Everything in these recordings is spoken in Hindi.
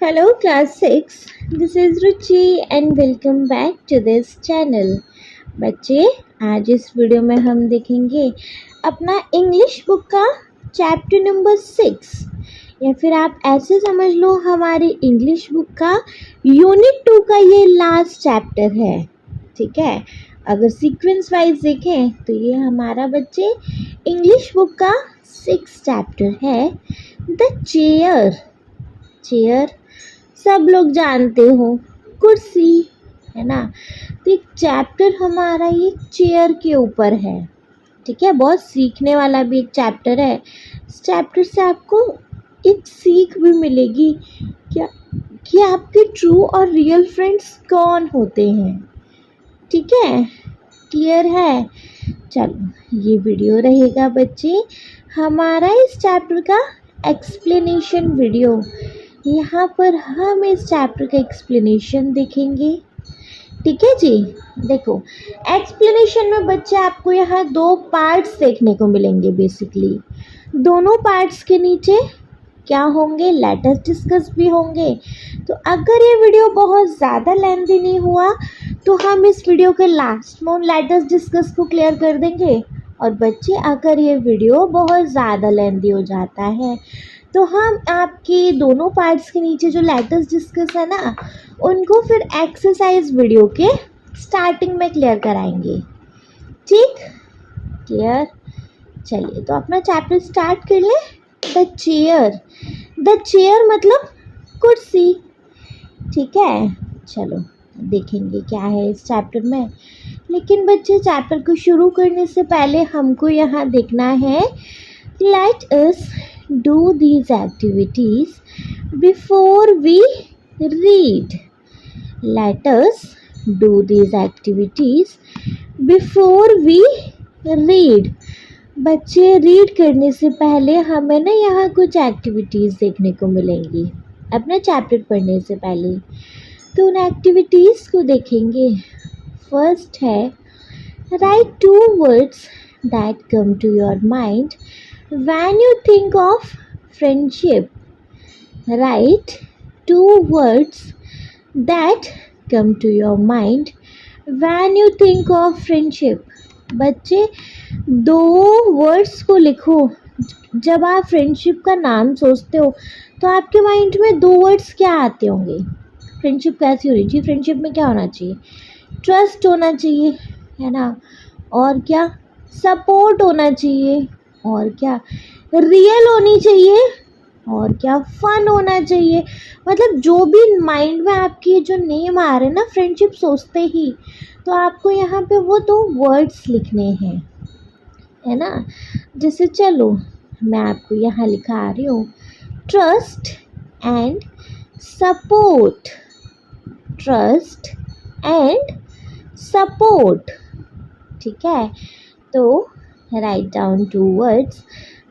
Hello class 6, this is Ruchi and welcome back to this channel। बच्चे आज इस वीडियो में हम देखेंगे अपना इंग्लिश बुक का चैप्टर नंबर 6 या फिर आप ऐसे समझ लो हमारी इंग्लिश बुक का यूनिट 2 का ये लास्ट चैप्टर है। ठीक है, अगर सीक्वेंस वाइज देखें तो ये हमारा बच्चे इंग्लिश बुक का 6 चैप्टर है द चेयर। चेयर सब लोग जानते हो, कुर्सी है ना। तो एक चैप्टर हमारा ये चेयर के ऊपर है। ठीक है, बहुत सीखने वाला भी एक चैप्टर है। इस चैप्टर से आपको एक सीख भी मिलेगी क्या कि आपके ट्रू और रियल फ्रेंड्स कौन होते हैं। ठीक है, क्लियर है। चलो ये वीडियो रहेगा बच्चे हमारा इस चैप्टर का एक्सप्लेनेशन वीडियो। यहाँ पर हम इस चैप्टर का एक्सप्लेनेशन देखेंगे। ठीक है जी, देखो एक्सप्लेनेशन में बच्चे आपको यहाँ 2 पार्ट्स देखने को मिलेंगे। बेसिकली दोनों पार्ट्स के नीचे क्या होंगे, लेटर्स डिस्कस भी होंगे। तो अगर ये वीडियो बहुत ज़्यादा लेंथी नहीं हुआ तो हम इस वीडियो के लास्ट में लेटर्स डिस्कस को क्लियर कर देंगे। और बच्चे अगर ये वीडियो बहुत ज़्यादा लेंथी हो जाता है तो हम आपके दोनों पार्ट्स के नीचे जो लेटर्स डिस्कस है ना, उनको फिर एक्सरसाइज वीडियो के स्टार्टिंग में क्लियर कराएंगे। ठीक, क्लियर। चलिए तो अपना चैप्टर स्टार्ट कर ले। द चेयर, द चेयर मतलब कुर्सी। ठीक है, चलो देखेंगे क्या है इस चैप्टर में। लेकिन बच्चे चैप्टर को शुरू करने से पहले हमको यहाँ देखना है let us do these activities before we read. Let us do these activities before we read. बच्चे रीड करने से पहले हमें ना यहाँ कुछ एक्टिविटीज़ देखने को मिलेंगी अपना चैप्टर पढ़ने से पहले। तो उन एक्टिविटीज़ को देखेंगे। फर्स्ट है right 2 words that come to your mind when you think of friendship. Write 2 words that come to your mind when you think of friendship. बच्चे 2 वर्ड्स को लिखो। जब आप फ्रेंडशिप का नाम सोचते हो तो आपके माइंड में 2 वर्ड्स क्या आते होंगे। फ्रेंडशिप कैसी होनी चाहिए, फ्रेंडशिप में क्या होना चाहिए, ट्रस्ट होना चाहिए है ना, और क्या सपोर्ट होना चाहिए, और क्या रियल होनी चाहिए, और क्या फन होना चाहिए। मतलब जो भी माइंड में आपके जो नेम आ रहे हैं ना फ्रेंडशिप सोचते ही, तो आपको यहाँ पे वो 2 वर्ड्स लिखने हैं है ना। जैसे चलो मैं आपको यहाँ लिखा रही हूँ trust and support. Trust and support. ठीक है, तो write down 2 words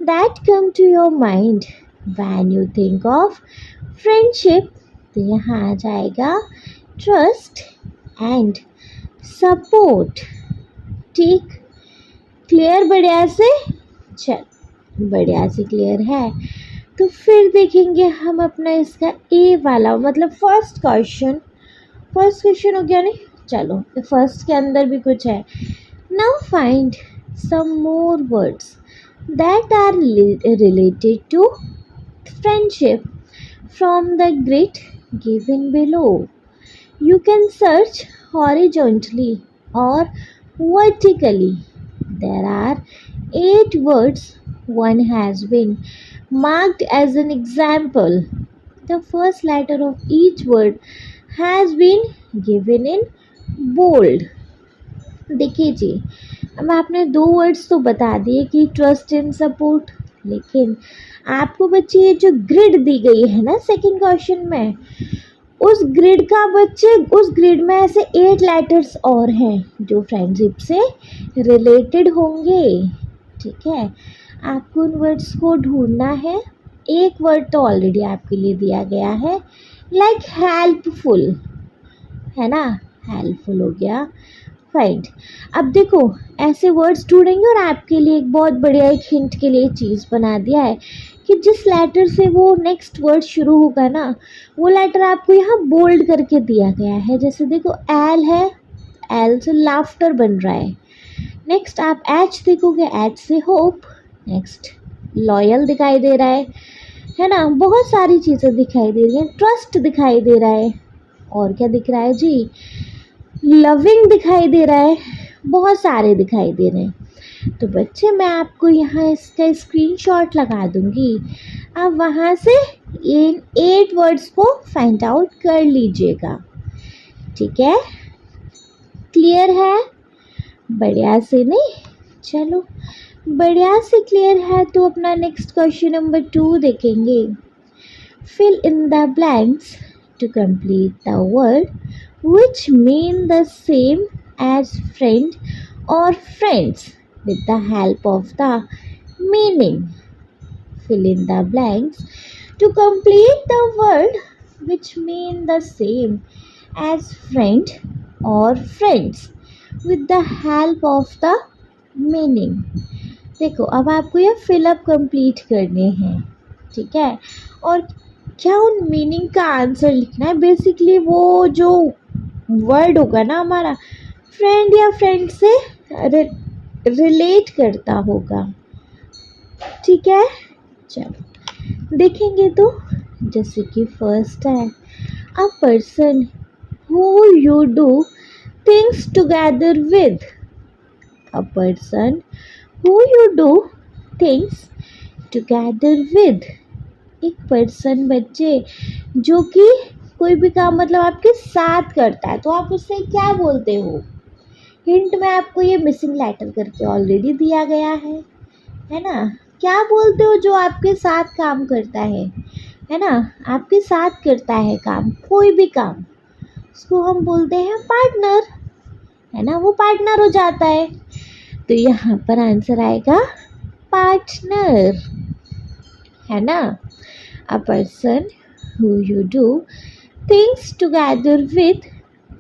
that come to your mind when you think of friendship। तो यहाँ आ जाएगा ट्रस्ट एंड सपोर्ट। ठीक, क्लियर बढ़िया से। चल बढ़िया से क्लियर है। तो फिर देखेंगे हम अपना इसका ए वाला मतलब फर्स्ट क्वेश्चन हो गया नहीं। चलो फर्स्ट के अंदर भी कुछ है। Now find some more words that are related to friendship from the grid given below. You can search horizontally or vertically. There are 8 words. One has been marked as an example. The first letter of each word has been given in bold. देखिए जी, अब आपने 2 वर्ड्स तो बता दिए कि ट्रस्ट एंड सपोर्ट, लेकिन आपको बच्चे ये जो ग्रिड दी गई है ना सेकंड क्वेश्चन में, उस ग्रिड का बच्चे उस ग्रिड में ऐसे 8 लेटर्स और हैं जो फ्रेंडशिप से रिलेटेड होंगे। ठीक है, आपको उन वर्ड्स को ढूंढना है। एक वर्ड तो ऑलरेडी आपके लिए दिया गया है लाइक हेल्पफुल है ना, हेल्पफुल हो गया। फाइंड। अब देखो ऐसे वर्ड्स ढूंढेंगे और आपके लिए एक बहुत बढ़िया एक हिंट के लिए चीज़ बना दिया है कि जिस लेटर से वो नेक्स्ट वर्ड शुरू होगा ना, वो लेटर आपको यहाँ बोल्ड करके दिया गया है। जैसे देखो एल है, एल से लाफ्टर बन रहा है। नेक्स्ट आप एच देखोगे, एच से होप। नेक्स्ट लॉयल दिखाई दे रहा है ना। बहुत सारी चीज़ें दिखाई दे रही हैं। ट्रस्ट दिखाई दे रहा है। और क्या दिख रहा है जी, लविंग दिखाई दे रहा है। बहुत सारे दिखाई दे रहे हैं। तो बच्चे मैं आपको यहाँ इसका स्क्रीनशॉट लगा दूंगी, आप वहाँ से इन 8 वर्ड्स को फाइंड आउट कर लीजिएगा। ठीक है, क्लियर है? बढ़िया से नहीं, चलो बढ़िया से क्लियर है तो अपना नेक्स्ट क्वेश्चन नंबर 2 देखेंगे। Fill in the blanks to complete the word which mean the same as friend or friends with the help of the meaning. Fill in the blanks to complete the word which mean the same as friend or friends with the help of the meaning. देखो अब आपको ये फिलअप कंप्लीट करने हैं। ठीक है, और क्या उन मीनिंग का आंसर लिखना है। बेसिकली वो जो वर्ड होगा ना हमारा, फ्रेंड या फ्रेंड से रिलेट करता होगा। ठीक है, चलो देखेंगे तो जैसे कि फर्स्ट है, अ person who you do things together with. A person who you do things together with, एक पर्सन बच्चे जो कि कोई भी काम मतलब आपके साथ करता है, तो आप उससे क्या बोलते हो। हिंट में आपको ये मिसिंग लेटर करके ऑलरेडी दिया गया है ना। क्या बोलते हो जो आपके साथ काम करता है ना, आपके साथ करता है काम, कोई भी काम, उसको हम बोलते हैं पार्टनर, है ना। वो पार्टनर हो जाता है। तो यहाँ पर आंसर आएगा पार्टनर, है ना। A person who you do things together with,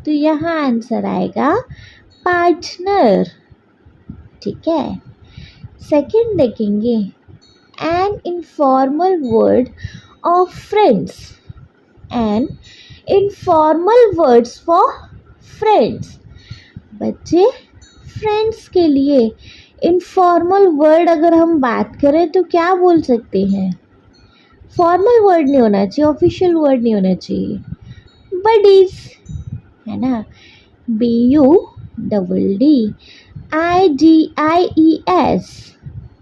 तो यहाँ आंसर आएगा पार्टनर। ठीक है, सेकंड देखेंगे, N informal word of friends, an informal words for friends. बच्चे फ्रेंड्स के लिए इनफॉर्मल वर्ड अगर हम बात करें तो क्या बोल सकते हैं। फॉर्मल वर्ड नहीं होना चाहिए, ऑफिशियल वर्ड नहीं होना चाहिए। बडीज, है ना, BUDDIES,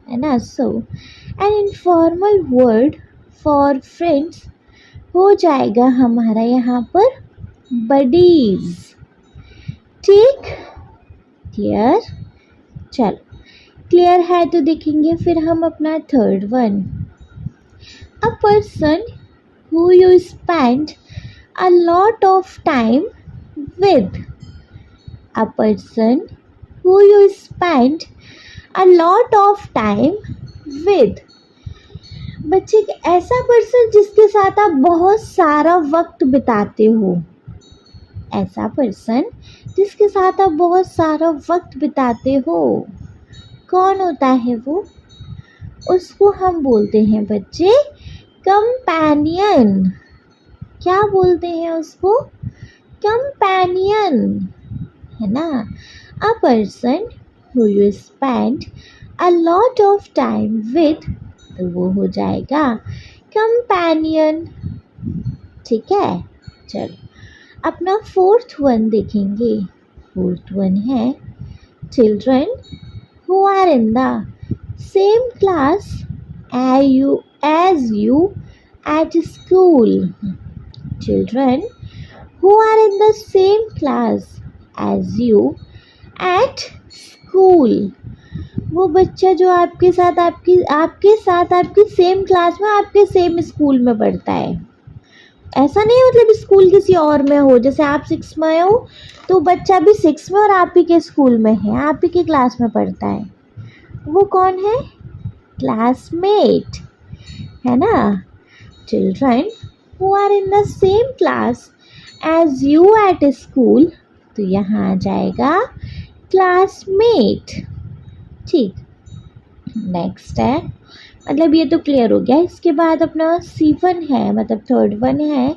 है ना। So an informal word for friends हो जाएगा हमारा यहाँ पर बडीज। ठीक, क्लियर? चलो क्लियर है तो देखेंगे फिर हम अपना third one, a person who you spend a lot of time with. A person who you spend a lot of time with. बच्चे ऐसा पर्सन जिसके साथ आप बहुत सारा वक्त बिताते हो, ऐसा पर्सन जिसके साथ आप बहुत सारा वक्त बिताते हो, कौन होता है वो। उसको हम बोलते हैं बच्चे कंपेनियन। क्या बोलते हैं उसको, कंपेनियन, है ना। A person who you spend a lot of time with, तो वो हो जाएगा कंपेनियन। ठीक है, चलो अपना फोर्थ वन देखेंगे। फोर्थ वन है, children who are in the same class as you at school. Children who are in the same class as you at school. वो बच्चा जो आपके साथ आपकी सेम क्लास में, आपके सेम स्कूल में पढ़ता है। ऐसा नहीं मतलब स्कूल किसी और में हो, जैसे आप 6 में हो तो बच्चा भी 6 में और आप ही के स्कूल में है, आप ही के क्लास में पढ़ता है। वो कौन है, क्लासमेट, है ना। Children who are in the same class as you at school, तो यहाँ आ जाएगा क्लासमेट। ठीक, नेक्स्ट है, मतलब ये तो क्लियर हो गया। इसके बाद अपना C1 है, मतलब थर्ड वन है,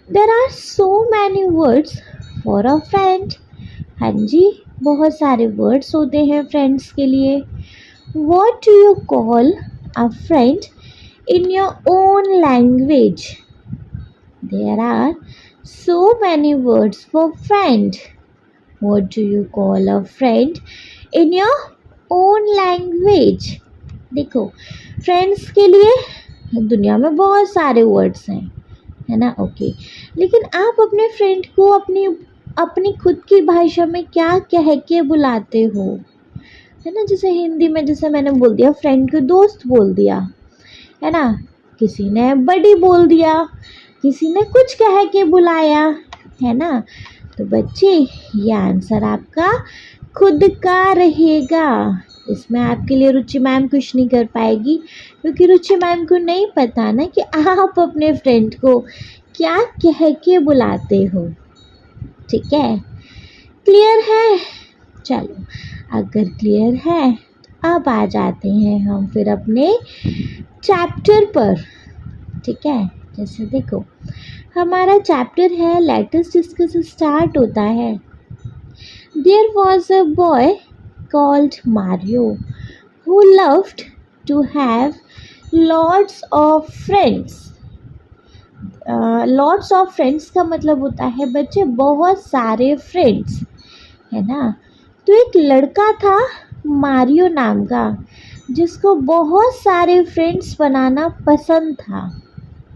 there are so many words for a friend. हाँ जी, बहुत सारे वर्ड्स होते हैं फ्रेंड्स के लिए। What do you call a friend in your own language? There are so many words for friend. What do you call a friend in your own language? देखो, फ्रेंड्स के लिए दुनिया में बहुत सारे वर्ड्स हैं, है ना? ओके, लेकिन आप अपने फ्रेंड को अपनी अपनी खुद की भाषा में क्या कह के बुलाते हो, है ना? जैसे हिंदी में, जैसे मैंने बोल दिया, फ्रेंड को दोस्त बोल दिया, है ना? किसी ने बड़ी बोल दिया, किसी ने कुछ कह के बुलाया, है ना? तो बच्चे, ये आंसर आपका खुद का रहेगा। इसमें आपके लिए रुचि मैम कुछ नहीं कर पाएगी, क्योंकि रुचि मैम को नहीं पता ना कि आप अपने फ्रेंड को क्या कह के बुलाते हो। ठीक है, क्लियर है? चलो, अगर क्लियर है, अब आ जाते हैं हम फिर अपने चैप्टर पर। ठीक है, जैसे देखो, हमारा चैप्टर है लेटस डिस्कस स्टार्ट होता है। There was a boy called Mario who loved to have lots of friends. Lots of friends का मतलब होता है बच्चे बहुत सारे फ्रेंड्स, है ना? तो एक लड़का था मारियो नाम का, जिसको बहुत सारे फ्रेंड्स बनाना पसंद था,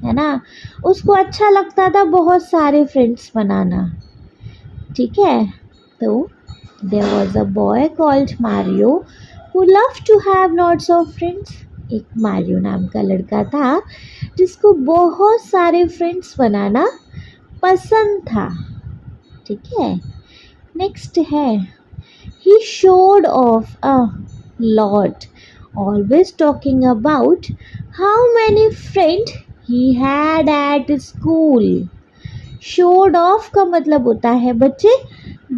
है ना? उसको अच्छा लगता था बहुत सारे फ्रेंड्स बनाना। ठीक है, तो there was a boy called Mario who loved to have lots of friends. एक मारियो नाम का लड़का था जिसको बहुत सारे फ्रेंड्स बनाना पसंद था। ठीक है, नेक्स्ट है, he showed off a lot, always talking about how many friends he had at school. showed off का मतलब होता है बच्चे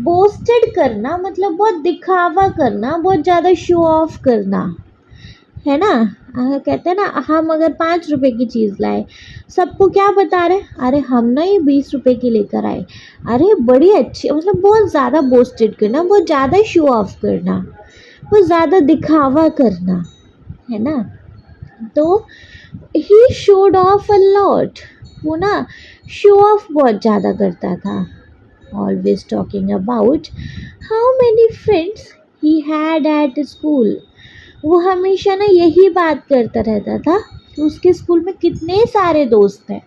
बोस्टेड करना, मतलब बहुत दिखावा करना, बहुत ज़्यादा शो ऑफ करना, है ना? कहते हैं ना, हम अगर 5 रुपए की चीज़ लाए, सबको क्या बता रहे, अरे हम ना ये 20 रुपए की लेकर आए, अरे बड़ी अच्छी, मतलब बहुत ज़्यादा बोस्टेड करना, बहुत ज़्यादा शो ऑफ करना, बहुत ज़्यादा दिखावा करना, है ना? तो he showed of a lot, वो ना शो ऑफ बहुत ज़्यादा करता था। Always talking about how many friends he had at school. वो हमेशा ना यही बात करता रहता था कि उसके स्कूल में कितने सारे दोस्त हैं,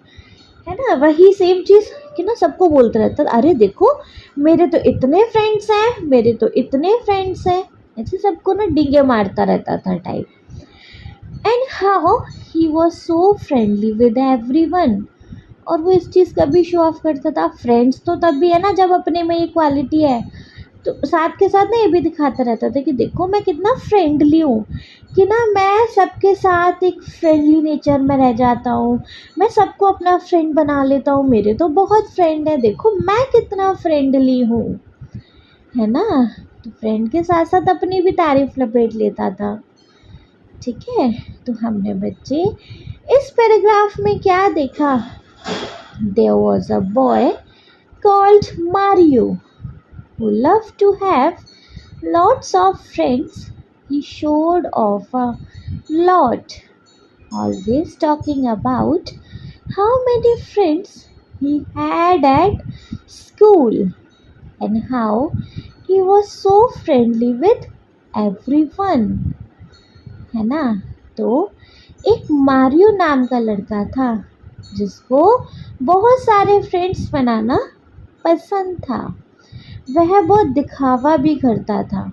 है ना? वही सेम चीज़ कि ना सबको बोलता रहता था, अरे देखो मेरे तो इतने फ्रेंड्स हैं, मेरे तो इतने फ्रेंड्स हैं, ऐसे सबको ना डींगे मारता रहता था type. And how he was so friendly with everyone. और वो इस चीज़ का भी शो ऑफ करता था। फ्रेंड्स तो तब भी है ना जब अपने में ये क्वालिटी है, तो साथ के साथ ना ये भी दिखाता रहता था कि देखो मैं कितना फ्रेंडली हूँ, कि ना मैं सबके साथ एक फ्रेंडली नेचर में रह जाता हूँ, मैं सबको अपना फ्रेंड बना लेता हूँ, मेरे तो बहुत फ्रेंड है, देखो मैं कितना फ्रेंडली हूँ, है ना? तो फ्रेंड के साथ साथ अपनी भी तारीफ लपेट लेता था। ठीक है, तो हमने बच्चे इस पैराग्राफ में क्या देखा? There was a boy called Mario who loved to have lots of friends. He showed off a lot, always talking about how many friends he had at school and how he was so friendly with everyone. है ना? तो एक मारियो नाम का लड़का था जिसको बहुत सारे फ्रेंड्स बनाना पसंद था। वह बहुत दिखावा भी करता था,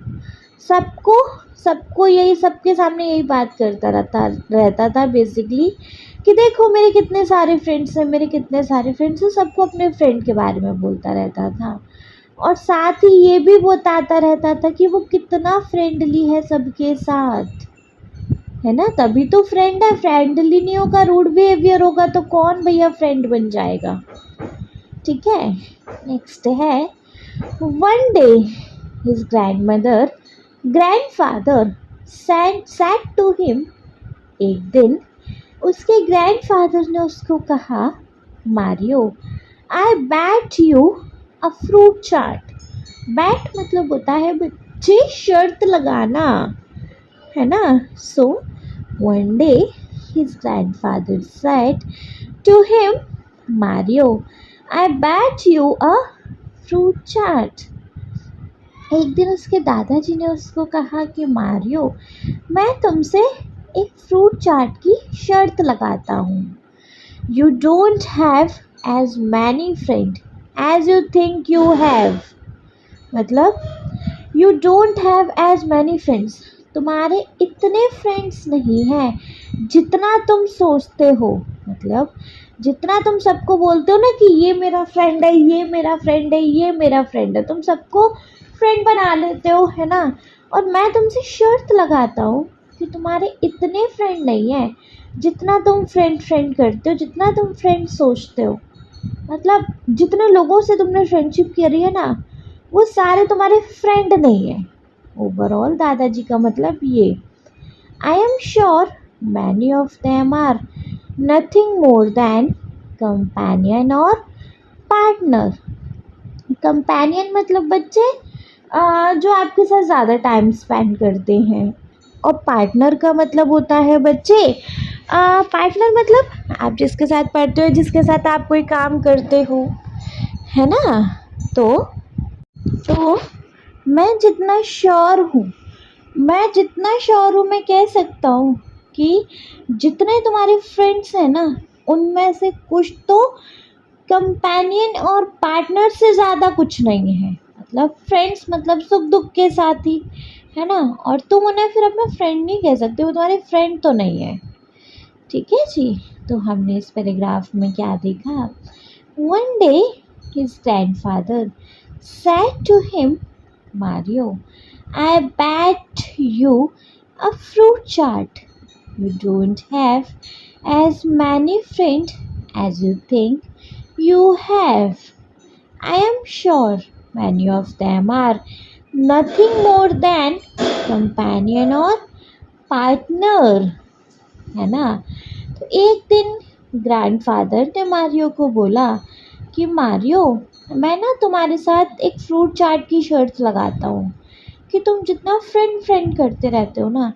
सबको सबको यही, सबके सामने यही बात करता रहता था बेसिकली कि देखो मेरे कितने सारे फ्रेंड्स हैं, मेरे कितने सारे फ्रेंड्स हैं, सबको अपने फ्रेंड के बारे में बोलता रहता था। और साथ ही ये भी बताता रहता था कि वो कितना फ्रेंडली है सबके साथ, है ना? तभी तो फ्रेंड है। फ्रेंडली नहीं होगा, रूड बिहेवियर होगा, तो कौन भैया फ्रेंड बन जाएगा? ठीक है, नेक्स्ट है, one day his grandfather said to him, एक दिन उसके ग्रैंडफादर ने उसको कहा, Mario, I bet you a fruit chaat. Bet मतलब होता है बच्चे शर्त लगाना, है ना। So one day his grandfather said to him, Mario, I bet you a fruit chaat. एक दिन उसके दादाजी ने उसको कहा कि मारियो, मैं तुमसे एक फ्रूट चाट की शर्त लगाता हूँ। You don't have as many friend as you think you have. मतलब you don't have as many friends, तुम्हारे इतने फ्रेंड्स नहीं हैं जितना तुम सोचते हो। मतलब जितना तुम सबको बोलते हो ना कि ये मेरा फ्रेंड है, ये मेरा फ्रेंड है, ये मेरा फ्रेंड है, तुम सबको फ्रेंड बना लेते हो, है ना। और मैं तुमसे शर्त लगाता हूँ कि तुम्हारे इतने फ्रेंड नहीं हैं जितना तुम फ्रेंड करते हो, जितना तुम फ्रेंड सोचते हो। मतलब जितने लोगों से तुमने फ्रेंडशिप करी है ना, वो सारे तुम्हारे फ्रेंड नहीं है। ओवरऑल दादाजी का मतलब ये, I am sure many of them are nothing more than companion और पार्टनर। कंपेनियन मतलब बच्चे जो आपके साथ ज़्यादा टाइम स्पेंड करते हैं, और पार्टनर का मतलब होता है बच्चे, पार्टनर मतलब आप जिसके साथ पढ़ते हो, जिसके साथ आप कोई काम करते हो, है ना। तो मैं जितना श्योर हूँ मैं कह सकता हूँ कि जितने तुम्हारे फ्रेंड्स हैं ना, उनमें से कुछ तो कंपेनियन और पार्टनर से ज़्यादा कुछ नहीं है। मतलब फ्रेंड्स मतलब सुख दुख के साथी, है ना। और तुम उन्हें फिर अपना फ्रेंड नहीं कह सकते, वो तुम्हारे फ्रेंड तो नहीं है। ठीक है जी। तो हमने इस पैराग्राफ में क्या देखा, one day his grandfather said to him, Mario, I bet you a fruit chaat. You don't have as many friend as you think you have. I am sure many of them are nothing more than companion or partner, है ना। तो एक दिन ग्रैंडफादर ने मारियो को बोला कि मारियो, मैं ना तुम्हारे साथ एक फ्रूट चाट की शर्त लगाता हूँ कि तुम जितना फ्रेंड करते रहते हो ना,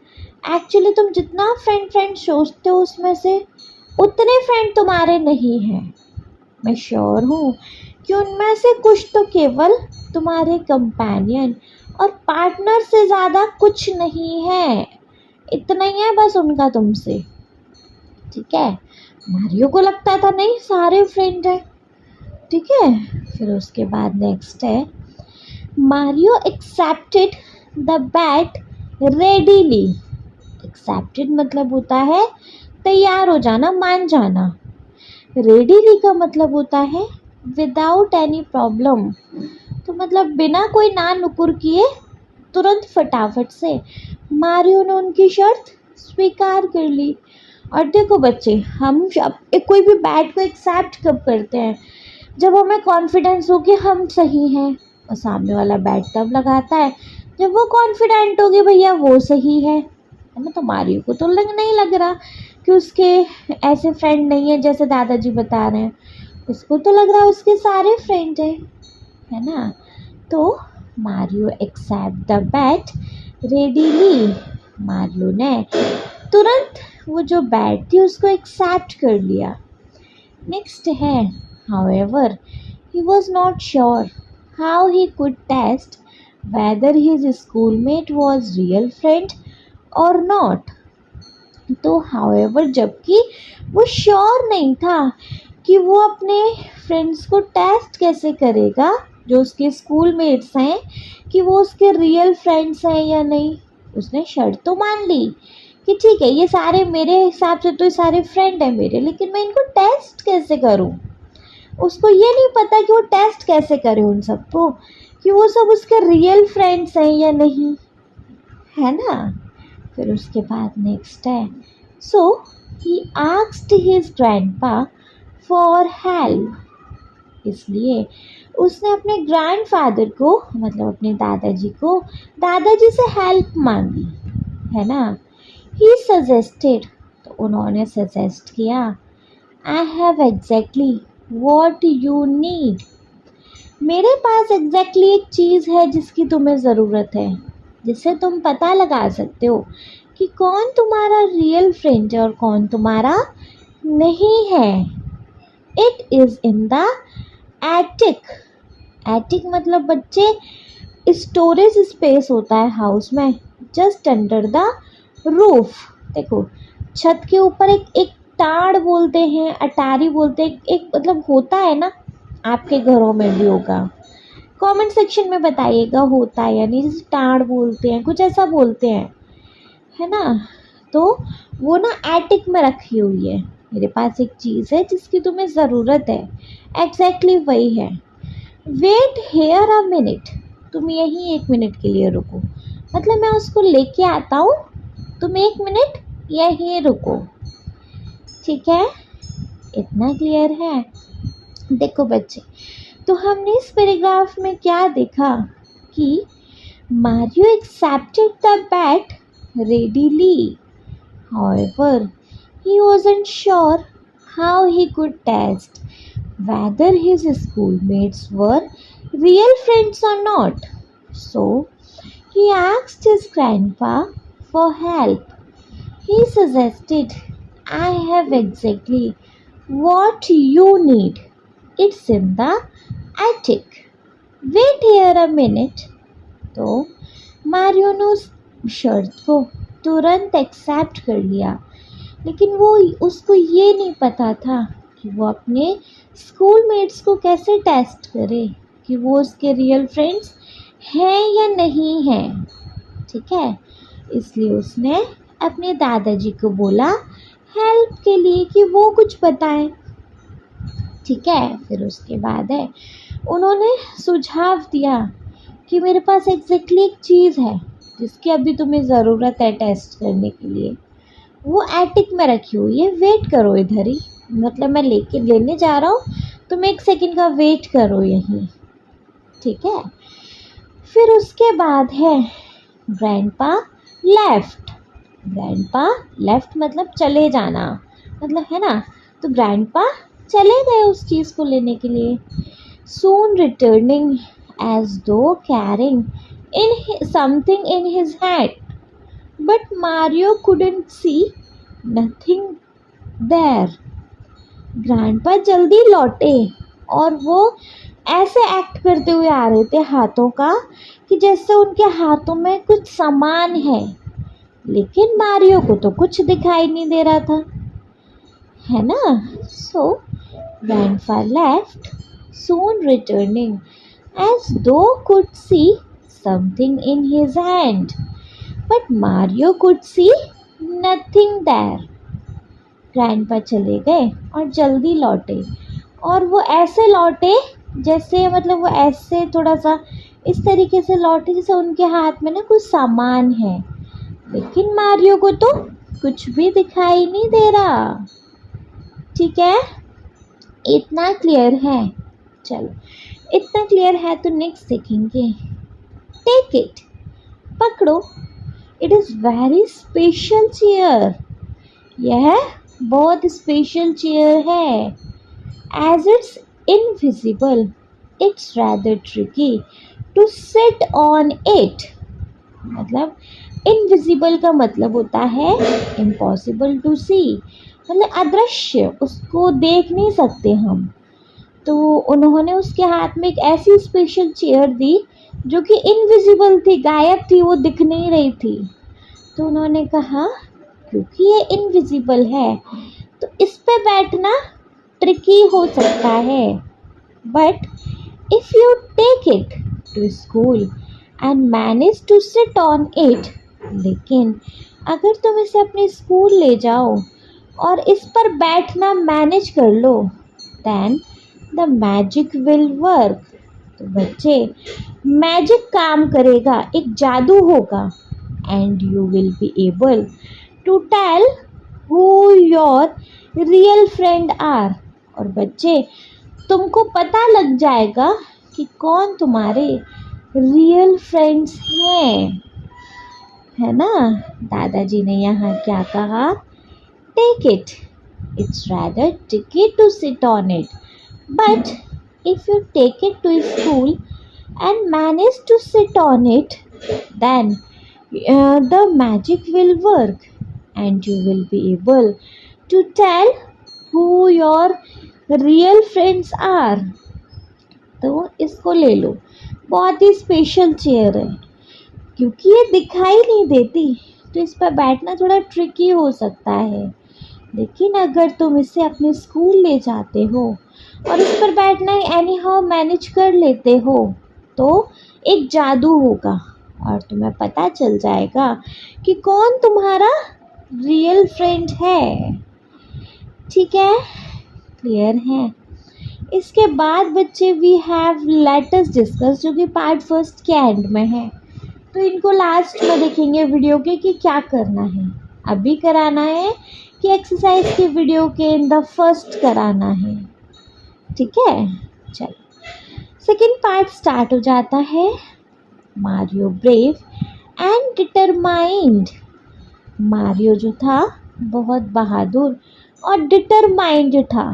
एक्चुअली तुम जितना फ्रेंड सोचते हो उसमें से उतने फ्रेंड तुम्हारे नहीं हैं। मैं श्योर हूँ कि उनमें से कुछ तो केवल तुम्हारे कंपेनियन और पार्टनर से ज़्यादा कुछ नहीं है। इतना ही है बस उनका तुमसे। ठीक है। मारियो को लगता था नहीं सारे फ्रेंड है। ठीक है। फिर उसके बाद नेक्स्ट है, Mario accepted the bet readily. Accepted मतलब होता है तैयार हो जाना, मान जाना। रेडीली का मतलब होता है विदाउट एनी प्रॉब्लम। तो मतलब बिना कोई ना नुकुर किए तुरंत फटाफट से मारियो ने उनकी शर्त स्वीकार कर ली। और देखो बच्चे, हम कोई भी बैट को एक्सेप्ट कब करते हैं, जब हमें कॉन्फिडेंस हो कि हम सही हैं। और सामने वाला बैट तब लगाता है जब वो कॉन्फिडेंट हो कि भैया वो सही है ना। तो मारियो को तो नहीं लग रहा कि उसके ऐसे फ्रेंड नहीं है जैसे दादाजी बता रहे हैं, उसको तो लग रहा है उसके सारे फ्रेंड हैं, है ना। तो Mario accept the bet readily. Mario ने तुरंत वो जो बैट थी उसको एक्सेप्ट कर लिया। नेक्स्ट है, however he was not sure how he could test whether his schoolmate was real friend और नॉट। तो हाउएवर जबकि वो श्योर नहीं था कि वो अपने फ्रेंड्स को टेस्ट कैसे करेगा, जो उसके स्कूलमेट्स हैं, कि वो उसके रियल फ्रेंड्स हैं या नहीं। उसने शर्त तो मान ली कि ठीक है ये सारे मेरे हिसाब से तो ये सारे फ्रेंड हैं मेरे, लेकिन मैं इनको टेस्ट कैसे करूं। उसको ये नहीं पता कि वो टेस्ट कैसे करे उन सबको, कि वो सब उसके रियल फ्रेंड्स हैं या नहीं, है ना। फिर उसके बाद नेक्स्ट है, so he asked his grandpa for help. इसलिए उसने अपने ग्रैंडफादर को, मतलब अपने दादाजी से हेल्प मांगी। है ना। ही सजेस्टेड, तो उन्होंने सजेस्ट किया, I have exactly what you need, मेरे पास एग्जैक्टली एक चीज़ है जिसकी तुम्हें ज़रूरत है, जिससे तुम पता लगा सकते हो कि कौन तुम्हारा रियल फ्रेंड है और कौन तुम्हारा नहीं है। It is in the attic, attic मतलब बच्चे स्टोरेज स्पेस होता है हाउस में, जस्ट अंडर द रूफ। देखो छत के ऊपर एक एक टाड़ बोलते हैं, अटारी बोलते हैं, एक मतलब होता है ना, आपके घरों में भी होगा, कमेंट सेक्शन में बताइएगा होता है या नहीं, जैसे टाड़ बोलते हैं, कुछ ऐसा बोलते हैं, है ना। तो वो ना एटिक में रखी हुई है, मेरे पास एक चीज़ है जिसकी तुम्हें ज़रूरत है, एग्जैक्टली वही है। वेट हेयर अ मिनट, तुम यहीं 1 मिनट के लिए रुको, मतलब मैं उसको लेके आता हूँ, तुम 1 मिनट यहीं रुको, ठीक है। इतना क्लियर है। देखो बच्चे, तो हमने इस पैराग्राफ में क्या देखा कि Mario accepted the bat readily. However, he wasn't sure how he could test whether his schoolmates were real friends or not. So, he asked his grandpa for help. He suggested, I have exactly what you need. It's in the attic. Wait here a minute. तो मारियो ने उस शर्त को तुरंत एक्सेप्ट कर लिया, लेकिन वो उसको ये नहीं पता था कि वो अपने स्कूलमेट्स को कैसे टेस्ट करे कि वो उसके रियल फ्रेंड्स हैं या नहीं हैं, ठीक है। इसलिए उसने अपने दादाजी को बोला हेल्प के लिए कि वो कुछ बताएं, ठीक है। फिर उसके बाद है उन्होंने सुझाव दिया कि मेरे पास एग्जैक्टली एक चीज़ है जिसकी अभी तुम्हें ज़रूरत है टेस्ट करने के लिए, वो एटिक में रखी हुई है, वेट करो इधर ही, मतलब मैं लेने जा रहा हूँ, तुम 1 सेकंड का वेट करो यहीं, ठीक है। फिर उसके बाद है ग्रैंडपा लेफ्ट, ग्रैंडपा लेफ्ट मतलब चले जाना, मतलब है ना, तो ग्रैंडपा चले गए उस चीज़ को लेने के लिए। सून returning as though carrying something in his hand, but Mario couldn't see nothing there. Grandpa जल्दी लौटे और वो ऐसे एक्ट करते हुए आ रहे थे हाथों का कि जैसे उनके हाथों में कुछ सामान है, लेकिन मारियो को तो कुछ दिखाई नहीं दे रहा था, है ना। So grandpa left, soon returning as though could see something in his hand, but Mario could see nothing there. Grandpa चले गए और जल्दी लौटे, और वो ऐसे लौटे जैसे, मतलब वो ऐसे थोड़ा सा इस तरीके से लौटे जैसे उनके हाथ में ना कुछ सामान है, लेकिन मारियो को तो कुछ भी दिखाई नहीं दे रहा, ठीक है। इतना क्लियर है, चलो इतना क्लियर है तो नेक्स्ट देखेंगे। टेक इट, पकड़ो, it is very special chair, यह बहुत स्पेशल चेयर है। As it's invisible it's rather tricky to sit on it, मतलब इनविजिबल का मतलब होता है इम्पॉसिबल टू सी, मतलब अदृश्य, उसको देख नहीं सकते हम। तो उन्होंने उसके हाथ में एक ऐसी स्पेशल चेयर दी जो कि इनविजिबल थी, गायब थी, वो दिख नहीं रही थी। तो उन्होंने कहा क्योंकि ये इनविजिबल है तो इस पे बैठना ट्रिकी हो सकता है, but if you take it to school and manage to sit on it, लेकिन अगर तुम इसे अपने स्कूल ले जाओ और इस पर बैठना मैनेज कर लो, then the magic will work, तो बच्चे मैजिक काम करेगा, एक जादू होगा, and you will be able to tell who your real friend are, और बच्चे तुमको पता लग जाएगा कि कौन तुम्हारे रियल फ्रेंड्स हैं। है ना। दादाजी ने यहाँ क्या कहा? Take it, it's rather tricky to sit on it, but if you take it to school and manage to sit on it, then the magic will work and you will be able to tell who your real friends are. तो इसको ले लो, बहुत ही स्पेशल चेयर है क्योंकि ये दिखाई नहीं देती, तो इस पर बैठना थोड़ा ट्रिकी हो सकता है, लेकिन अगर तुम इसे अपने स्कूल ले जाते हो और इस पर बैठना एनी हाउ मैनेज कर लेते हो तो एक जादू होगा और तुम्हें पता चल जाएगा कि कौन तुम्हारा रियल फ्रेंड है। ठीक है, क्लियर है। इसके बाद बच्चे वी हैव लेटस डिस्कस, जो कि पार्ट फर्स्ट के एंड में है, तो इनको लास्ट में देखेंगे वीडियो के कि क्या करना है। अभी कराना है कि एक्सरसाइज के वीडियो के इन द फर्स्ट कराना है। ठीक है, चलो सेकंड पार्ट स्टार्ट हो जाता है। Mario brave and determined. Mario जो था बहुत बहादुर और डिटरमाइंड था।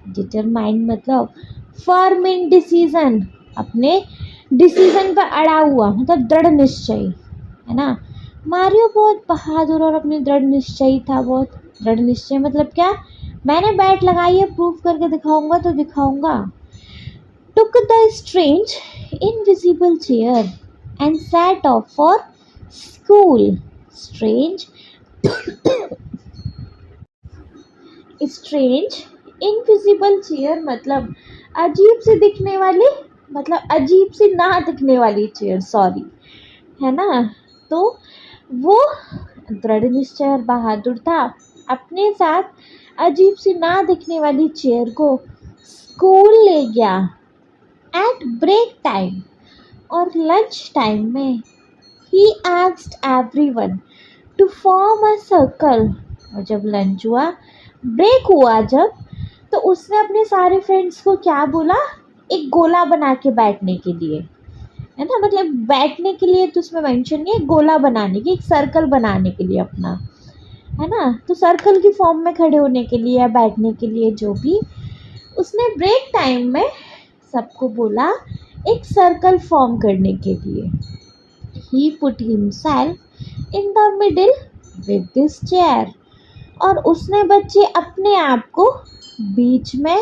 डिटरमाइंड मतलब फर्म इन डिसीजन, अपने डिसीजन पर अड़ा हुआ, मतलब दृढ़ निश्चय, है ना। मारियो बहुत बहादुर और अपने दृढ़ निश्चय था। बहुत दृढ़ निश्चय मतलब क्या? मैंने बैट लगाई है, प्रूव करके दिखाऊंगा तो दिखाऊंगा। Took the strange invisible chair and set of for school. Strange strange invisible chair मतलब अजीब सी दिखने वाली, मतलब अजीब सी ना दिखने वाली चेयर, सॉरी, है ना। तो वो दृढ़ निश्चय और बहादुर था, अपने साथ अजीब सी ना दिखने वाली चेयर को स्कूल ले गया। एट ब्रेक टाइम और लंच टाइम में ही asked everyone to form a circle. और जब लंच हुआ, ब्रेक हुआ जब, तो उसने अपने सारे फ्रेंड्स को क्या बोला? एक गोला बना के बैठने के लिए, है ना। मतलब बैठने के लिए तो उसमें मेंशन नहीं है, गोला बनाने की, एक सर्कल बनाने के लिए अपना, है ना। तो सर्कल की फॉर्म में खड़े होने के लिए या बैठने के लिए, जो भी, उसने ब्रेक टाइम में सबको बोला एक सर्कल फॉर्म करने के लिए। He put himself in the middle with this chair. और उसने बच्चे अपने आप को बीच में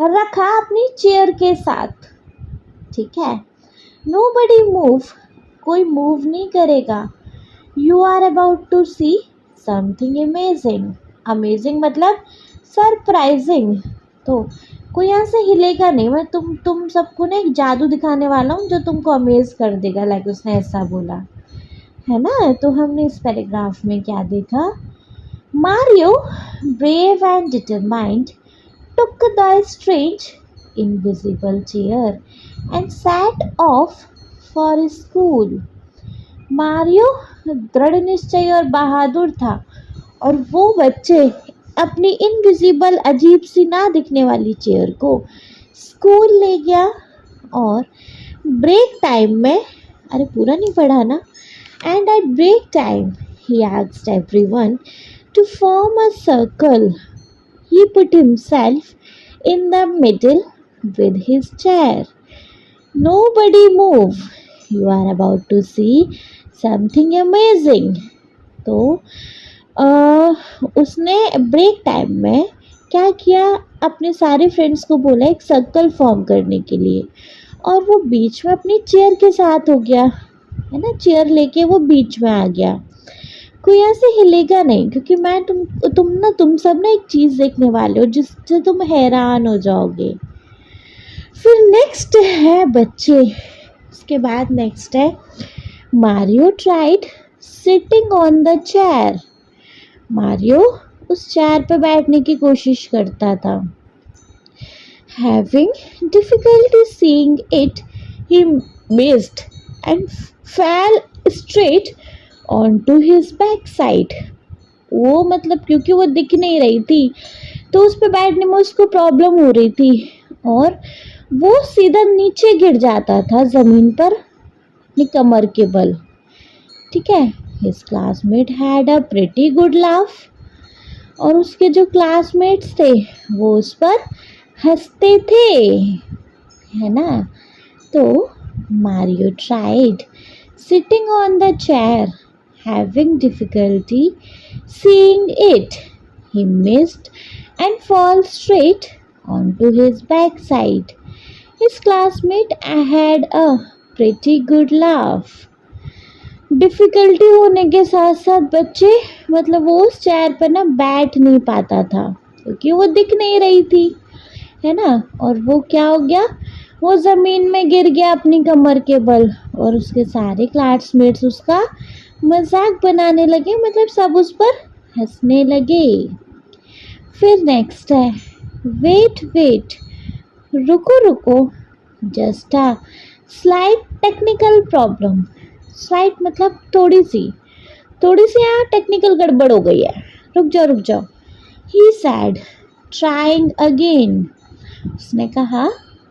रखा अपनी चेयर के साथ। ठीक है, नोबडी मूव, कोई मूव नहीं करेगा। You are about to see something amazing. Amazing मतलब सरप्राइजिंग। तो कोई यहाँ से हिलेगा नहीं। मैं तुम सबको ना एक जादू दिखाने वाला हूँ जो तुमको अमेज कर देगा, लाइक उसने ऐसा बोला, है ना। तो हमने इस पैराग्राफ में क्या देखा? Mario brave and determined took the strange invisible chair and sat off for school. Mario दृढ़ निश्चय और बहादुर था और वो बच्चे अपनी इनविजिबल अजीब सी ना दिखने वाली चेयर को स्कूल ले गया। और ब्रेक टाइम में, अरे पूरा नहीं पढ़ा ना, एंड एट ब्रेक टाइम ही asked everyone to form a circle. He put himself in the middle with his chair. Nobody move. You are about to see something amazing. तो उसने ब्रेक टाइम में क्या किया? अपने सारे फ्रेंड्स को बोला एक सर्कल फॉर्म करने के लिए, और वो बीच में अपनी चेयर के साथ हो गया, है ना। चेयर लेके वो बीच में आ गया। कोई ऐसे हिलेगा नहीं, क्योंकि मैं तुम सब ना एक चीज़ देखने वाले हो जिससे तुम हैरान हो जाओगे। फिर नेक्स्ट है बच्चे, उसके बाद नेक्स्ट है Mario tried sitting on the chair. Mario उस चेयर पे बैठने की कोशिश करता था। Having difficulty seeing it, he missed and fell straight on to his back side. वो मतलब क्योंकि वो दिख नहीं रही थी तो उस पर बैठने में उसको प्रॉब्लम हो रही थी और वो सीधा नीचे गिर जाता था ज़मीन पर अपनी कमर के बल। ठीक है, His classmate had a pretty good laugh. और उसके जो क्लासमेट्स थे वो उस पर हंसते थे, है ना। तो Mario tried sitting on the chair, having difficulty seeing it. He missed and fall straight onto his backside. His classmate had a pretty good laugh. Difficulty होने के साथ साथ बच्चे मतलब वो उस चेयर पर ना बैठ नहीं पाता था क्योंकि वो दिख नहीं रही थी, है ना। और वो क्या हो गया, वो ज़मीन में गिर गया अपनी कमर के बल और उसके सारे क्लासमेट्स उसका मजाक बनाने लगे, मतलब सब उस पर हंसने लगे। फिर नेक्स्ट है वेट वेट, रुको रुको, just a slight technical problem. Slight मतलब थोड़ी सी यहाँ टेक्निकल गड़बड़ हो गई है, रुक जाओ। ही सैड ट्राइंग अगेन, उसने कहा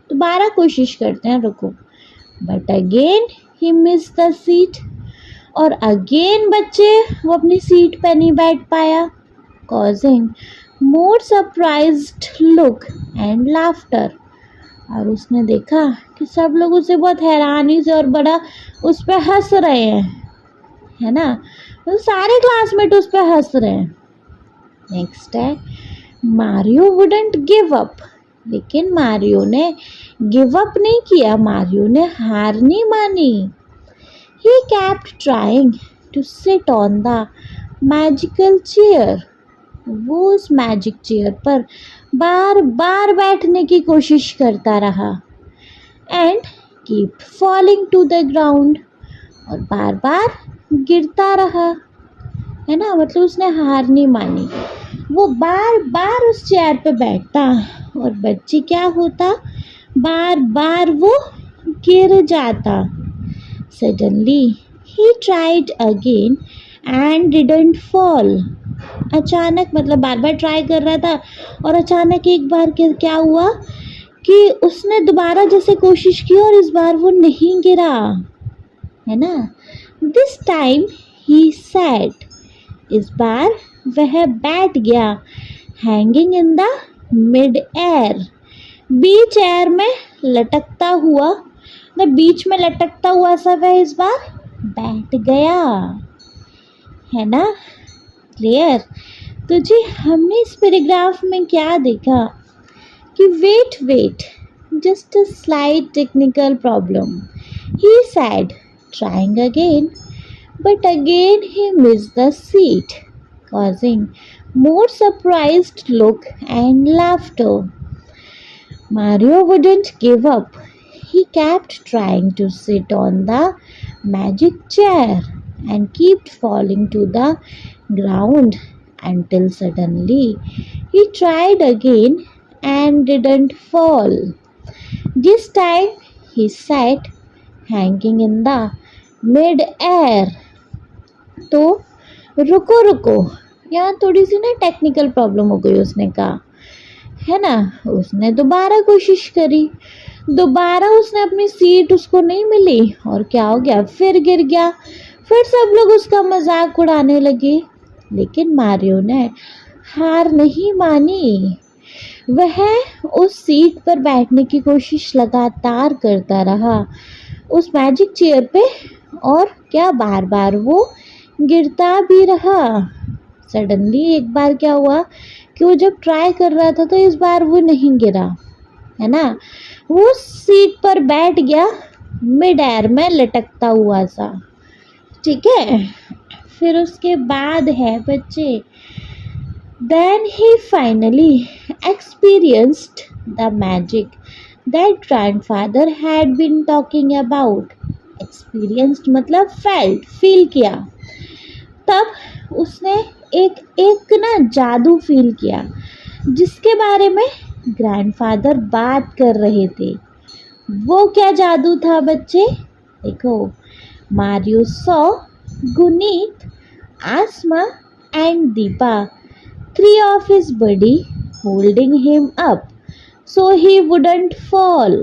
दोबारा कोशिश करते हैं, रुको। But again he miss the seat, और अगेन बच्चे वो अपनी सीट पे नहीं बैठ पाया, causing more surprised look and laughter. और उसने देखा कि सब लोग उसे बहुत हैरानी से और बड़ा उस पर हंस रहे हैं, है ना। तो सारे क्लासमेट उस पर हंस रहे हैं। नेक्स्ट है मारियो वुडंट गिव अप, लेकिन मारियो ने गिव अप नहीं किया, मारियो ने हार नहीं मानी। He kept trying to sit on the magical chair, वो उस मैजिक चेयर पर बार बार बैठने की कोशिश करता रहा। And keep falling to the ground, और बार बार गिरता रहा, है ना। मतलब उसने हार नहीं मानी, वो बार बार उस चेयर पे बैठता और बच्चे क्या होता, बार बार वो गिर जाता। Suddenly he tried again and didn't fall. अचानक मतलब बार बार ट्राई कर रहा था और अचानक एक बार क्या हुआ कि उसने दोबारा जैसे कोशिश की और इस बार वो नहीं गिरा, है ना। दिस टाइम ही सैट, इस बार वह बैठ गया, hanging in the mid air, beach air में लटकता हुआ, मतलब बीच में लटकता हुआ सा वह इस बार बैठ गया, है ना। क्लियर। तो जी हमने इस पैराग्राफ में क्या देखा कि wait just a slight technical problem, he said trying again but again he missed the seat, causing more surprised look and laughter. Mario wouldn't give up. He kept trying to sit on the magic chair and kept falling to the ground until suddenly he tried again and didn't fall. This time he sat hanging in the mid-air. तो रुको, यहाँ थोड़ी सी ना टेक्निकल प्रॉब्लम हो गई, उसने कहा, है ना। उसने दोबारा कोशिश करी, दोबारा उसने अपनी सीट उसको नहीं मिली और क्या हो गया, फिर गिर गया। फिर सब लोग उसका मजाक उड़ाने लगे, लेकिन मारियो ने हार नहीं मानी। वह उस सीट पर बैठने की कोशिश लगातार करता रहा उस मैजिक चेयर पे, और क्या बार बार वो गिरता भी रहा। सडनली एक बार क्या हुआ कि वो जब ट्राई कर रहा था तो इस बार वो नहीं गिरा, है ना। वो सीट पर बैठ गया मिड एयर में लटकता हुआ सा, ठीक है। फिर उसके बाद है बच्चे then he finally experienced the magic that grandfather had been talking about. Experienced मतलब फेल्ट, फील किया। तब उसने एक ना जादू फील किया जिसके बारे में ग्रैंडफादर बात कर रहे थे। वो क्या जादू था बच्चे, देखो। Mario saw Guneet, Asma and Deepa, three of his buddy holding him up so he wouldn't fall.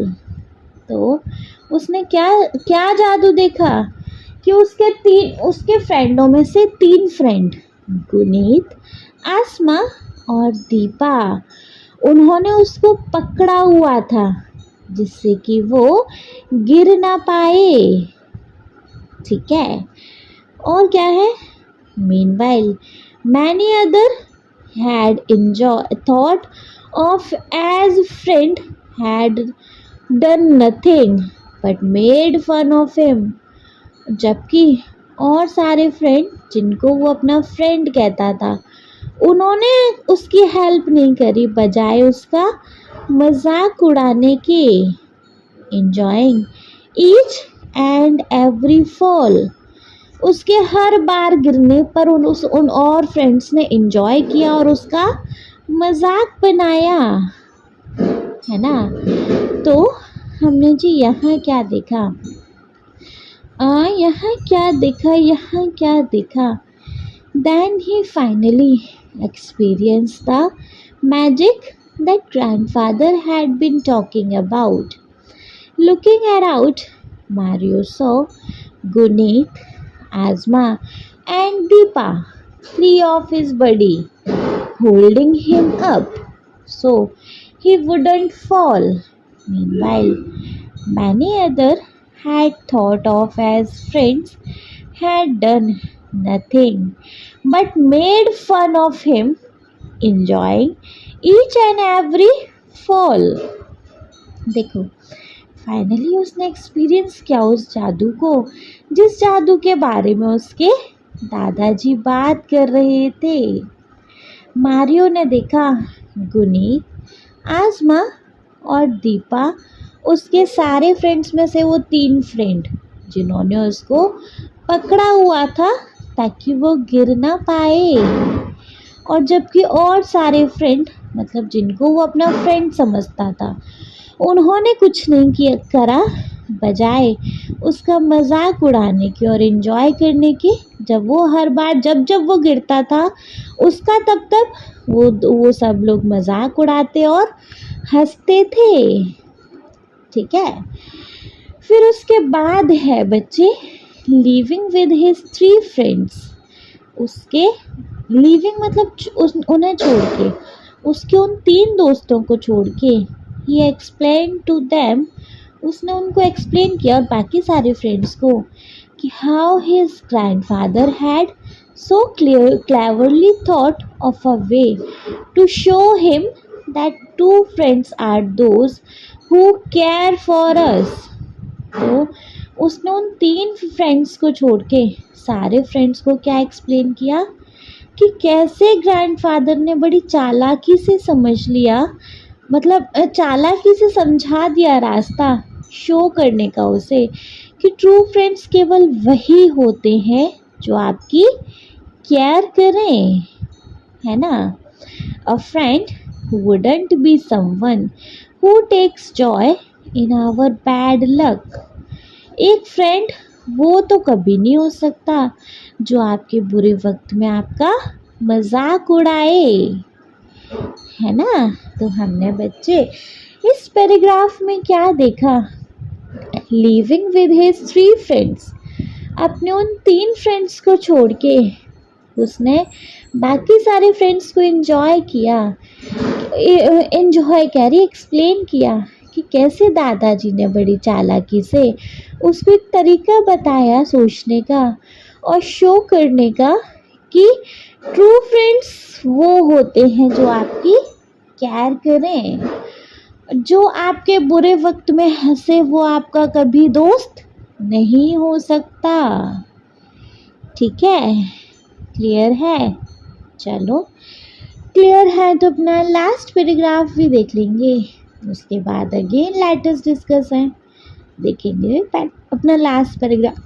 तो उसने क्या जादू देखा कि उसके फ्रेंडों में से 3 फ्रेंड गुनीत, आसमा और दीपा, उन्होंने उसको पकड़ा हुआ था जिससे कि वो गिर ना पाए। ठीक है, और क्या है? Meanwhile many other had thought of as friend had done nothing but made fun of him। जबकि और सारे फ्रेंड जिनको वो अपना फ्रेंड कहता था, उन्होंने उसकी हेल्प नहीं करी, बजाय उसका मजाक उड़ाने के। enjoying each and every fall, उसके हर बार गिरने पर उन और फ्रेंड्स ने एंजॉय किया और उसका मजाक बनाया, है ना। तो हमने जी यहाँ क्या देखा? यहाँ क्या देखा? Then he finally experienced the magic that grandfather had been talking about. Looking around, Mario saw Guneet, Asma and Deepa, 3 of his buddy, holding him up so he wouldn't fall. Meanwhile, many others had thought of as friends had done nothing but made fun of him, enjoying each and every fall। देखो, फाइनली उसने एक्सपीरियंस किया उस जादू को, जिस जादू के बारे में उसके दादाजी बात कर रहे थे। मारियो ने देखा गुनीत, आसमा और दीपा, उसके सारे फ्रेंड्स में से वो 3 फ्रेंड जिन्होंने उसको पकड़ा हुआ था ताकि वो गिर ना पाए। और जबकि और सारे फ्रेंड, मतलब जिनको वो अपना फ्रेंड समझता था, उन्होंने कुछ नहीं करा बजाय उसका मजाक उड़ाने की और एंजॉय करने की। जब वो हर बार जब वो गिरता था उसका, तब वो सब लोग मजाक उड़ाते और हंसते थे। ठीक है, फिर उसके बाद है बच्चे लिविंग विद हिज 3 फ्रेंड्स। उसके लिविंग मतलब उन्हें छोड़ के, उसके उन 3 दोस्तों को छोड़ के, he explained to them, उसने उनको एक्सप्लेन किया और बाकी सारे फ्रेंड्स को, कि how his grandfather had so cleverly thought of a way to show him that 2 friends are those who care for us। तो उसने उन 3 फ्रेंड्स को छोड़ के सारे फ्रेंड्स को क्या एक्सप्लेन किया कि कैसे ग्रैंडफादर ने बड़ी चालाकी से समझ लिया, मतलब चालाकी से समझा दिया रास्ता शो करने का उसे, कि ट्रू फ्रेंड्स केवल वही होते हैं जो आपकी केयर करें, है ना। A friend wouldn't be someone who takes joy in our bad luck. एक फ्रेंड वो तो कभी नहीं हो सकता जो आपके बुरे वक्त में आपका मजाक उड़ाए, है ना। तो हमने बच्चे इस पैराग्राफ में क्या देखा? लिविंग विद हिज 3 फ्रेंड्स, अपने उन 3 फ्रेंड्स को छोड़ के उसने बाकी सारे फ्रेंड्स को एंजॉय किया, एक्सप्लेन किया कि कैसे दादाजी ने बड़ी चालाकी से उसको एक तरीका बताया सोचने का और शो करने का कि ट्रू फ्रेंड्स वो होते हैं जो आपकी केयर करें, जो आपके बुरे वक्त में हंसे, वो आपका कभी दोस्त नहीं हो सकता। ठीक है, क्लियर है? चलो क्लियर है तो अपना लास्ट पैराग्राफ भी देख लेंगे, उसके बाद अगेन लेटस डिस्कस है, देखेंगे अपना last paragraph.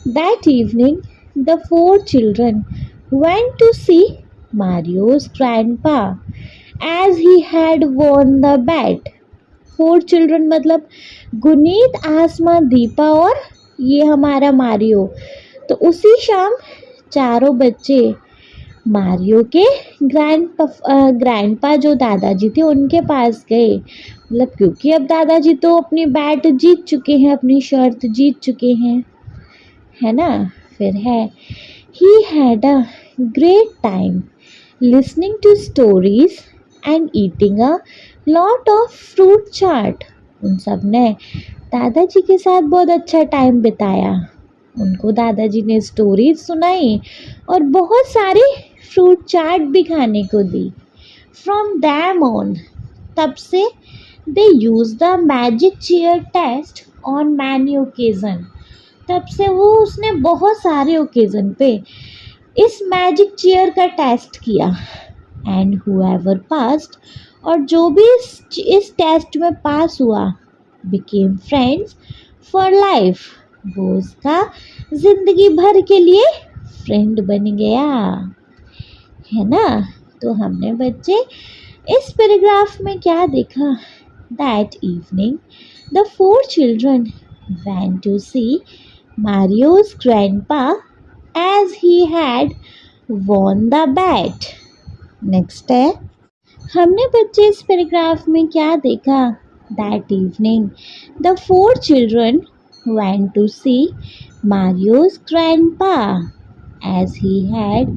That evening the 4 children went to see Mario's grandpa as he had won the bet। 4 children मतलब गुनीत, आसमा, दीपा और ये हमारा मारियो। तो उसी शाम चारों बच्चे मारियो के ग्रैंडपा जो दादाजी थे उनके पास गए, मतलब क्योंकि अब दादाजी तो अपनी बैट जीत चुके हैं, अपनी शर्त जीत चुके हैं। है ना। फिर है he had a great time listening to stories and eating a lot of fruit चाट। उन सब ने दादाजी के साथ बहुत अच्छा टाइम बिताया। उनको दादाजी ने स्टोरीज सुनाई और बहुत सारी फ्रूट चाट भी खाने को दी। फ्रॉम दैम ऑन, तब से they use the magic chair test on many occasion. तब से वो उसने बहुत सारे ओकेजन पे इस मैजिक चेयर का टेस्ट किया। एंड हुएवर पास्ड, और जो भी इस टेस्ट में पास हुआ, बिकेम फ्रेंड्स फॉर लाइफ, वो उसका जिंदगी भर के लिए फ्रेंड बन गया, है ना। तो हमने बच्चे इस पैराग्राफ में क्या देखा? That evening the four children went to see Mario's grandpa as he had won the bet. Next है, हमने बच्चे इस पैराग्राफ में क्या देखा? That evening the four children went to see Mario's grandpa as he had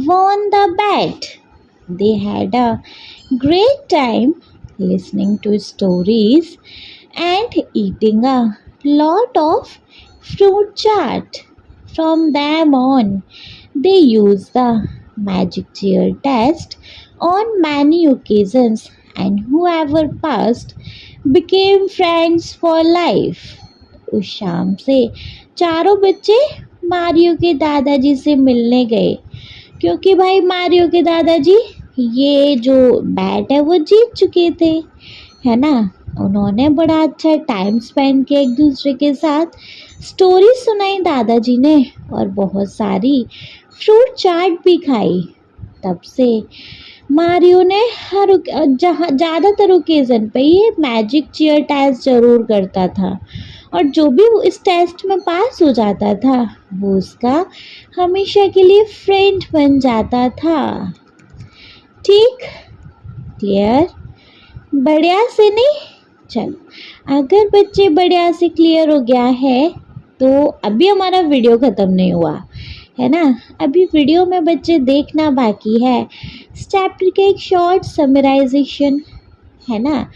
won the bet. They had a great time listening to stories and eating a lot of fruit chaat. From them on, they used the magic chair test on many occasions, and whoever passed became friends for life. उस शाम से चारों बच्चे मारियो के दादाजी से मिलने गए, क्योंकि भाई मारियो के दादाजी ये जो बैट है वो जीत चुके थे, है ना। उन्होंने बड़ा अच्छा टाइम स्पेंड किया एक दूसरे के साथ, स्टोरी सुनाई दादाजी ने और बहुत सारी फ्रूट चाट भी खाई। तब से मारियो ने हर ज़्यादातर ओकेज़न पे ये मैजिक चेयर टेस्ट ज़रूर करता था, और जो भी वो इस टेस्ट में पास हो जाता था वो उसका हमेशा के लिए फ्रेंड बन जाता था। ठीक, क्लियर? बढ़िया से नहीं? चलो, अगर बच्चे बढ़िया से क्लियर हो गया है तो अभी हमारा वीडियो ख़त्म नहीं हुआ, है ना। अभी वीडियो में बच्चे देखना बाकी है इस चैप्टर का एक शॉर्ट समराइजेशन, है ना।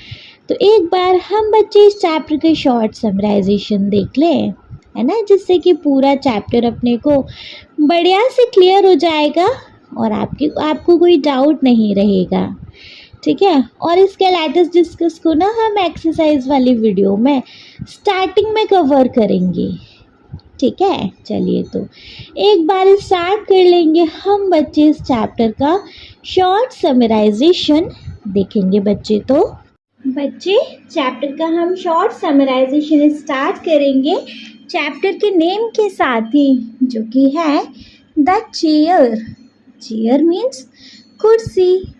तो एक बार हम बच्चे इस चैप्टर के शॉर्ट समराइजेशन देख लें, है ना, जिससे कि पूरा चैप्टर अपने को बढ़िया से क्लियर हो जाएगा और आपको कोई डाउट नहीं रहेगा, ठीक है। और इसके लेटेस्ट डिस्कस को ना हम एक्सरसाइज वाली वीडियो में स्टार्टिंग में कवर करेंगे, ठीक है। चलिए, तो एक बार स्टार्ट कर लेंगे हम बच्चे इस चैप्टर का शॉर्ट समराइजेशन देखेंगे बच्चे। तो बच्चे चैप्टर का हम शॉर्ट समराइजेशन स्टार्ट करेंगे चैप्टर के नेम के साथ ही, जो कि है द चेयर। चेयर मीन्स कुर्सी,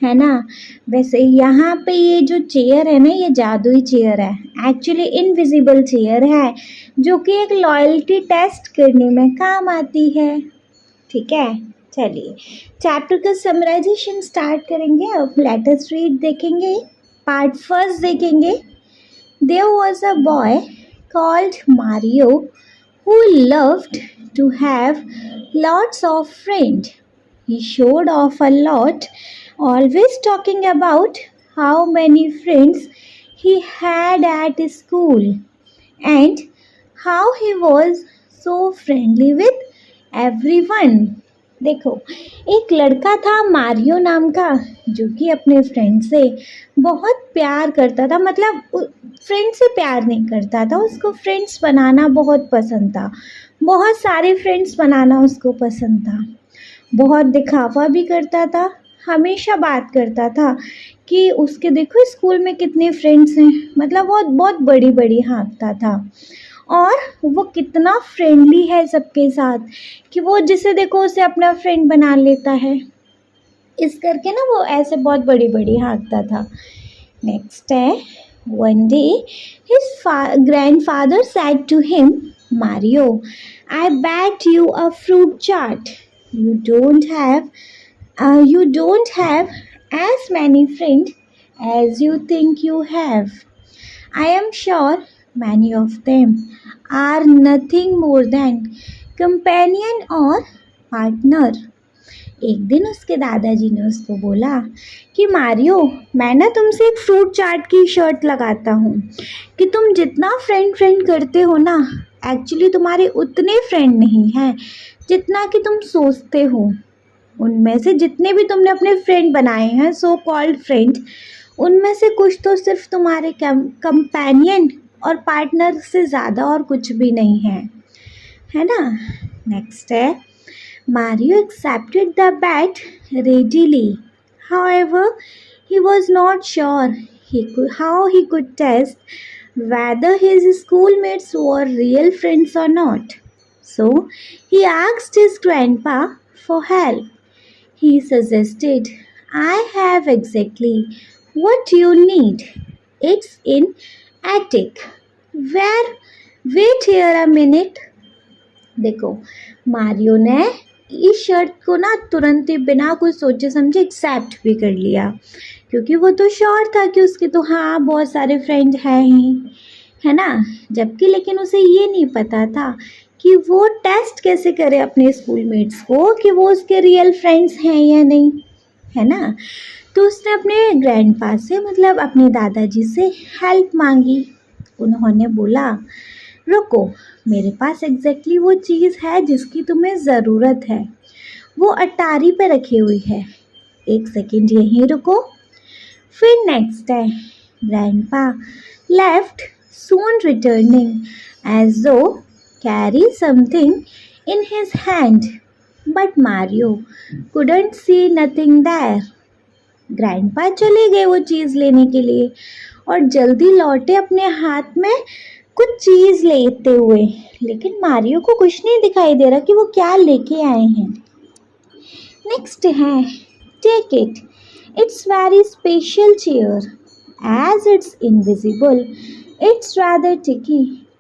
है ना। वैसे यहाँ पे ये जो चेयर है ना, ये जादुई चेयर है, एक्चुअली इनविजिबल चेयर है, जो कि एक लॉयल्टी टेस्ट करने में काम आती है, ठीक है। चलिए चैप्टर का समराइजेशन स्टार्ट करेंगे। अब लेट अस रीड देखेंगे। पार्ट फर्स्ट देखेंगे। There was a boy called Mario who loved to have lots of friends. He showed off a lot, always talking about how many friends he had at school and how he was so friendly with everyone. देखो, एक लड़का था मारियो नाम का, जो कि अपने फ्रेंड से बहुत प्यार करता था। मतलब फ्रेंड से प्यार नहीं करता था, उसको फ्रेंड्स बनाना बहुत पसंद था, बहुत सारे फ्रेंड्स बनाना उसको पसंद था। बहुत दिखावा भी करता था, हमेशा बात करता था कि उसके देखो स्कूल में कितने फ्रेंड्स हैं, मतलब वो बहुत बड़ी बड़ी हाँकता था। और वो कितना फ्रेंडली है सबके साथ कि वो जिसे देखो उसे अपना फ्रेंड बना लेता है, इस करके ना वो ऐसे बहुत बड़ी बड़ी हाँकता था। नेक्स्ट है, one day his grandfather said to him, Mario, I bet you a fruit chaat, you don't have as many friends as you think you have. I am sure Many of them are nothing more than companion or partner. एक दिन उसके दादाजी ने उसको बोला कि मारियो, मैं ना तुमसे एक फ्रूट चाट की शर्त लगाता हूँ कि तुम जितना फ्रेंड फ्रेंड करते हो ना, एक्चुअली तुम्हारे उतने फ्रेंड नहीं हैं जितना कि तुम सोचते हो। उनमें से जितने भी तुमने अपने फ्रेंड बनाए हैं, सो कॉल्ड फ्रेंड, उनमें से कुछ तो सिर्फ तुम्हारे कंपेनियन और पार्टनर से ज़्यादा और कुछ भी नहीं है ना। नेक्स्ट है, Mario accepted the bet readily. However, he was not sure how he could test whether his schoolmates were real friends or not. So, he asked his grandpa for help. He suggested, I have exactly what you need. It's in attic. Where? Wait here a minute. देखो, मारियो ने इस शर्त को ना तुरंत ही बिना कुछ सोचे समझे एक्सेप्ट भी कर लिया, क्योंकि वो तो श्योर था कि उसके तो हाँ बहुत सारे फ्रेंड हैं ही, है ना। जबकि लेकिन उसे ये नहीं पता था कि वो टेस्ट कैसे करे अपने स्कूलमेट्स को कि वो उसके रियल फ्रेंड्स हैं या नहीं, है ना। तो उसने अपने ग्रैंडपा से, मतलब अपने दादाजी से हेल्प मांगी। उन्होंने बोला, रुको, मेरे पास एग्जैक्टली वो चीज़ है जिसकी तुम्हें ज़रूरत है, वो अटारी पे रखी हुई है, एक सेकेंड यहीं रुको। फिर नेक्स्ट है, grandpa left soon returning as though carry something in his hand, but Mario couldn't see nothing there. Grandpa चले गए वो चीज़ लेने के लिए और जल्दी लौटे अपने हाथ में कुछ चीज़ लेते हुए, लेकिन मारियो को कुछ नहीं दिखाई दे रहा कि वो क्या लेके आए हैं। नेक्स्ट है, take it, it's very special chair, as it's invisible it's rather tricky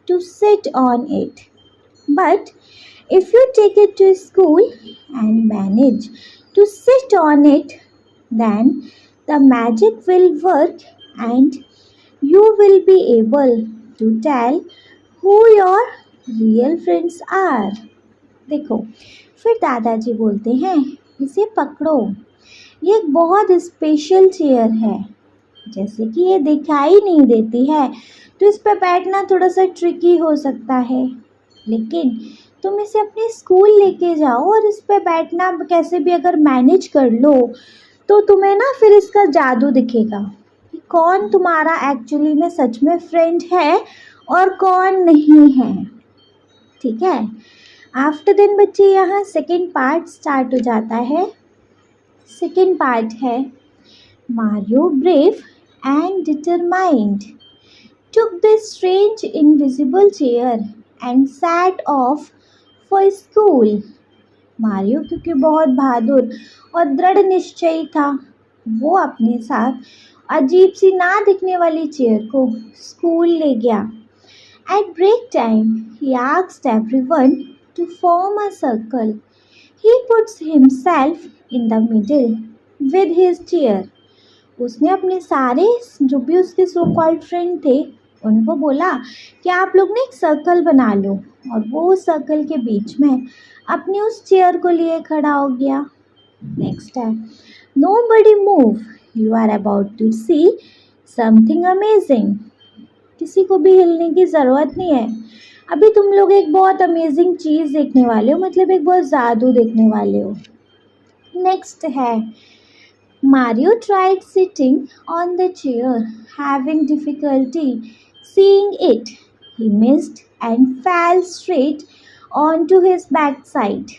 to sit on it, but if you take it to school and manage to sit on it, then the magic will work and you will be able to tell who your real friends are. देखो, फिर दादाजी बोलते हैं, इसे पकड़ो, ये एक बहुत स्पेशल चेयर है, जैसे कि ये दिखाई नहीं देती है तो इस पर बैठना थोड़ा सा ट्रिकी हो सकता है, लेकिन तुम इसे अपने स्कूल लेके जाओ और इस पर बैठना कैसे भी अगर मैनेज कर लो तो तुम्हें ना फिर इसका जादू दिखेगा कि कौन तुम्हारा एक्चुअली में सच में फ्रेंड है और कौन नहीं है, ठीक है। आफ्टर देन बच्चे यहाँ सेकेंड पार्ट स्टार्ट हो जाता है। सेकेंड पार्ट है, Mario brave and determined took this strange invisible chair and set off for school. Mario क्योंकि बहुत बहादुर और दृढ़ निश्चयी था, वो अपने साथ अजीब सी ना दिखने वाली चेयर को स्कूल ले गया। At break time, he asked everyone to form a circle. He puts himself in the middle with his chair. उसने अपने सारे जो भी उसके सो कॉल्ड फ्रेंड थे उनको बोला कि आप लोग ने एक सर्कल बना लो, और वो उस सर्कल के बीच में अपनी उस चेयर को लिए खड़ा हो गया। नेक्स्ट है, nobody move, you are about to see something amazing. किसी को भी हिलने की ज़रूरत नहीं है, अभी तुम लोग एक बहुत अमेजिंग चीज़ देखने वाले हो, मतलब एक बहुत जादू देखने वाले हो। नेक्स्ट है, Mario tried sitting on the chair, having difficulty seeing it. He missed and fell straight onto his backside.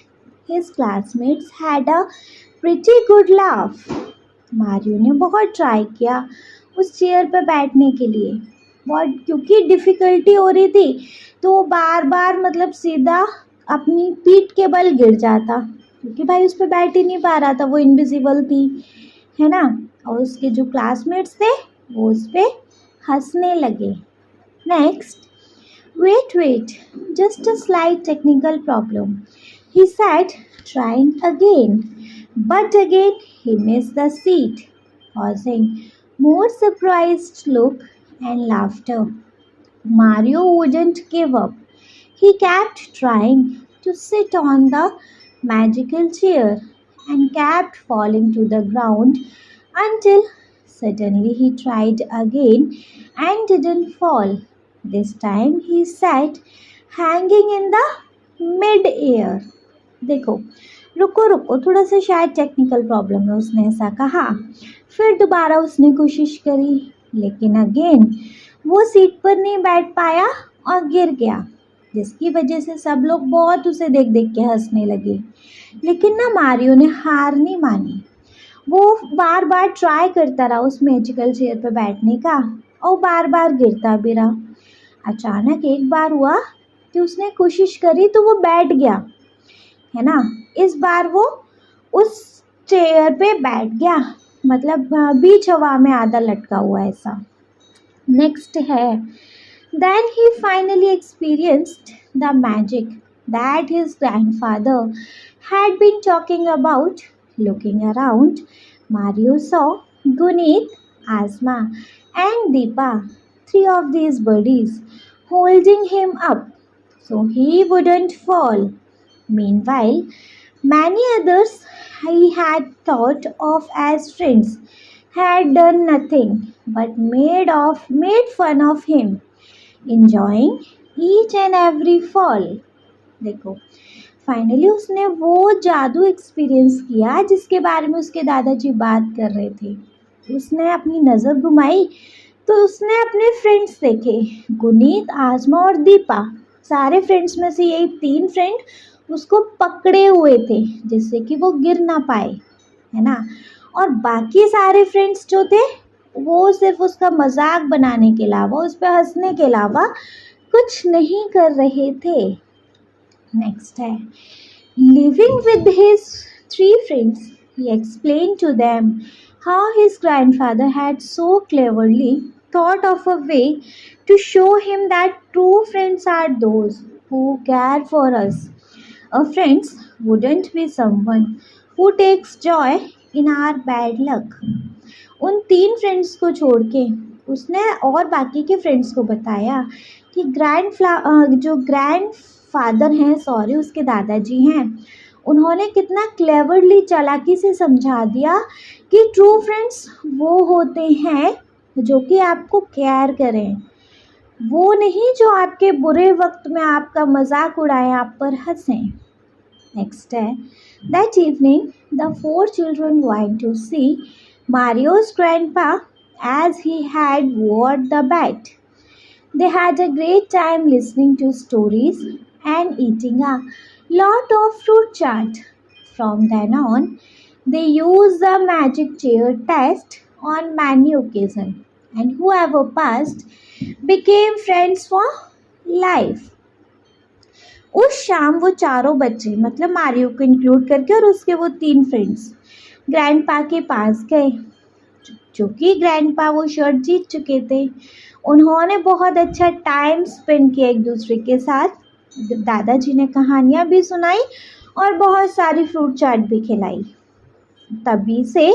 His classmates had a pretty good laugh. Mario ने बहुत ट्राई किया उस चेयर पर बैठने के लिए, बहुत क्योंकि डिफ़िकल्टी हो रही थी तो वो बार बार मतलब सीधा अपनी पीठ के बल गिर जाता, क्योंकि भाई उस पर बैठ ही नहीं पा रहा था, वो इनविजिबल थी, है ना। और उसके जो क्लासमेट्स थे वो उस पर हंसने लगे। Next, wait just a slight technical problem, he said trying again, but again he missed the seat, causing more surprised look and laughter. Mario wouldn't give up. He kept trying to sit on the magical chair and kept falling to the ground until suddenly he tried again and didn't fall. This time he sat hanging in the mid air. देखो, रुको रुको, थोड़ा सा शायद टेक्निकल प्रॉब्लम है, उसने ऐसा कहा। फिर दोबारा उसने कोशिश करी, लेकिन अगेन वो सीट पर नहीं बैठ पाया और गिर गया, जिसकी वजह से सब लोग बहुत उसे देख देख के हंसने लगे। लेकिन ना मारियो ने हार नहीं मानी। वो बार बार ट्राई करता रहा उस मैजिकल चेयर पर बैठने का, और बार बार गिरता भी रहा। अचानक एक बार हुआ कि उसने कोशिश करी तो वो बैठ गया, है ना। इस बार वो उस चेयर पे बैठ गया, मतलब बीच हवा में आधा लटका हुआ ऐसा। नेक्स्ट है, then he finally experienced the magic that his grandfather had been talking about. Looking around, Mario saw Gunit, Asma, and Deepa, three of these buddies, holding him up so he wouldn't fall. Meanwhile, many others he had thought of as friends had done nothing but made fun of him, enjoying each and every fall. देखो, फाइनली उसने वो जादू एक्सपीरियंस किया जिसके बारे में उसके दादाजी बात कर रहे थे। उसने अपनी नज़र घुमाई तो उसने अपने फ्रेंड्स देखे, गुनीत, आज़मा और दीपा। सारे फ्रेंड्स में से यही 3 फ्रेंड उसको पकड़े हुए थे जिससे कि वो गिर ना पाए, है ना। और बाकी सारे फ्रेंड्स जो थे वो सिर्फ उसका मजाक बनाने के अलावा, उस पर हंसने के अलावा कुछ नहीं कर रहे थे। नेक्स्ट है, living with his 3 friends, he explained to them how his grandfather had so cleverly thought of a way to show him that true friends are those who care for us. A friends wouldn't be someone who takes joy in our bad luck. उन 3 फ्रेंड्स को छोड़ के उसने और बाकी के फ्रेंड्स को बताया कि जो ग्रैंड फादर हैं, सॉरी उसके दादाजी हैं, उन्होंने कितना क्लेवरली, चालाकी से समझा दिया कि ट्रू फ्रेंड्स वो होते हैं जो कि आपको केयर करें, वो नहीं जो आपके बुरे वक्त में आपका मजाक उड़ाएं, आप पर हंसें। नेक्स्ट है, that evening the 4 children went to see Mario's grandpa as he had wore the bat. They had a great time listening to stories and eating a lot of fruit chaat. From then on, they used the magic chair test on many occasions, and whoever passed became friends for life. उस शाम वो चारों बच्चे, मतलब मारियो को इंक्लूड करके और उसके वो 3 फ्रेंड्स, ग्रैंडपा के पास गए, जो कि ग्रैंडपा वो शर्ट जीत चुके थे। उन्होंने बहुत अच्छा टाइम स्पेंड किया एक दूसरे के साथ। दादाजी ने कहानियाँ भी सुनाई और बहुत सारी फ्रूट चाट भी खिलाई। तभी से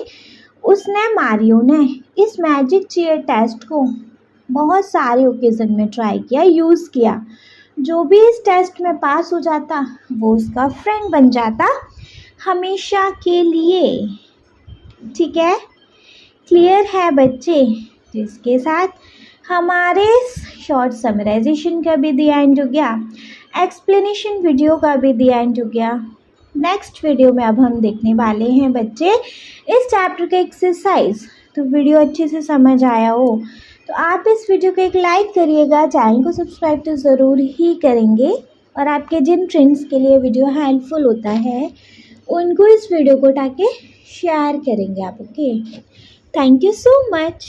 उसने, मारियो ने, इस मैजिक चेयर टेस्ट को बहुत सारे ओकेजन में ट्राई किया, यूज़ किया। जो भी इस टेस्ट में पास हो जाता वो उसका फ्रेंड बन जाता हमेशा के लिए। ठीक है, क्लियर है बच्चे? जिसके साथ हमारे शॉर्ट समराइजेशन का भी द एंड हो गया, एक्सप्लेनेशन वीडियो का भी द एंड हो गया। नेक्स्ट वीडियो में अब हम देखने वाले हैं बच्चे इस चैप्टर का एक्सरसाइज। तो वीडियो अच्छे से समझ आया हो तो आप इस वीडियो को एक लाइक करिएगा, चैनल को सब्सक्राइब तो ज़रूर ही करेंगे, और आपके जिन फ्रेंड्स के लिए वीडियो हेल्पफुल होता है उनको इस वीडियो को उठा के शेयर करेंगे आप। Okay, thank you so much.